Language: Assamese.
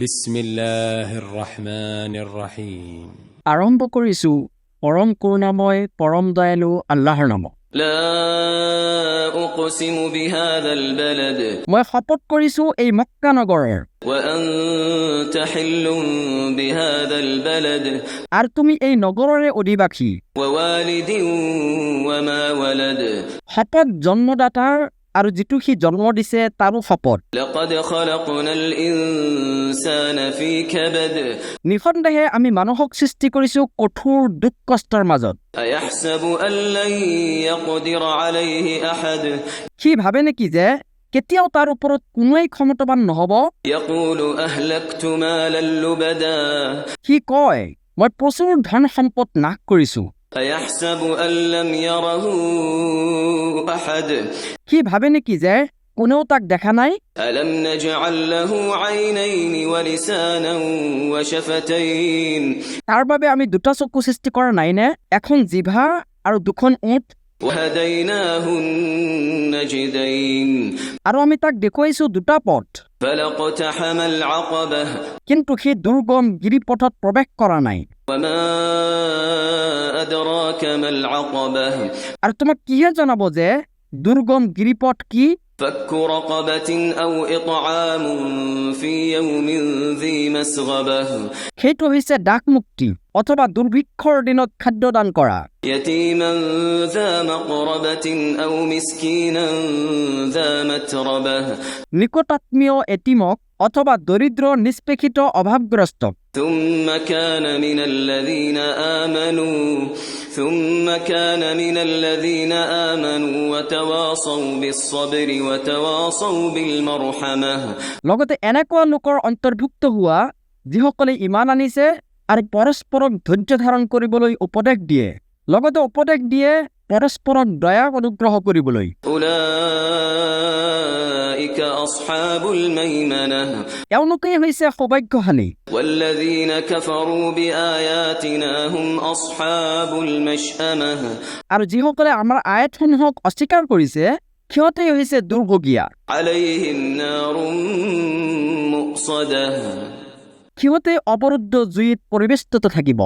বিসমিল্লাহিৰ ৰহমানিৰ ৰহিম। আৰম্ভ কৰিছো পৰম কৰুণাময় পৰম দয়ালু আল্লাহৰ নামত। لا أقسم بهذا البلد মই শপত কৰিছো এই মক্কা নগৰৰ, وأنت حل بهذا البلد আৰু তুমি এই নগৰৰে অধিবাসী। ووالد وما ولد শপত জন্মদাতাৰ আৰু যিটো সি জন্ম দিছে তাৰো শপত। لقد خلقنا الإنسان في كبد নিঃসন্দেহে আমি মানুহক সৃষ্টি কৰিছো কঠোৰ দুখ কষ্টৰ মাজত। أيحسب أن لن يقدر عليه أحد সি ভাবে নেকি যে কেতিয়াও তাৰ ওপৰত কোনোৱেই ক্ষমতাবান নহব। يقول أهلكت مالا لبدا সি কয় মই প্ৰচুৰ ধন সম্পদ নাশ কৰিছো। أيحسب أن لم يره أحد সি ভাবে নেকি যে কোনেও তাক দেখা নাই। ألم نجعل له عينين ولسانا وشفتين তাৰ বাবে আমি দুটা চকু সৃষ্টি কৰা নাইনে, এখন জিভা আৰু দুখন ওঁঠ, وهديناه النجدين আৰু আমি তাক দেখুৱাইছো দুটা পথ। فلاقتحم العقبة কিন্তু সি দুৰ্গম গিৰিপথত প্ৰৱেশ কৰা নাই। وما أدراك ما العقبة আৰু তোমাক কিহে জনাব যে দুৰ্গম গিৰিপথ কি? فك رقبة أو إطعام في يوم ذي مسغبة সেইটো হৈছে ডাক মুক্তি অথবা দুৰ্ভিক্ষৰ দিনত খাদ্যদান কৰা। يتيما ذا مقربة أو مسكينا ذا متربة নিকটাত্মীয় এটিমক অথবা দৰিদ্ৰ নিষ্পেষিত অভাৱগ্ৰস্তক। ثم كان من الذين آمنوا وتواصوا بالصبر وتواصوا بالمرحمة লগতে এনেকুৱা লোকৰ অন্তৰ্ভুক্ত হোৱা যিসকলে ইমান আনিছে আৰু পৰস্পৰক ধৈৰ্য ধাৰণ কৰিবলৈ উপদেশ দিয়ে, লগতে উপদেশ দিয়ে পৰস্পৰক দয়া অনুগ্ৰহ কৰিবলৈ। أولئك أصحاب الميمنة এওঁলোকেই হৈছে সৌভাগ্যশালী। والذين كفروا بآياتنا هم أصحاب المشأمة আৰু যিসকলে আমাৰ আয়াতসমূহক অস্বীকাৰ কৰিছে সিহঁতেই হৈছে দুৰ্ভগীয়া। عليهم نار مؤصدة সিহঁতে অৱৰুদ্ধ জুইত পৰিবেষ্টিত থাকিব।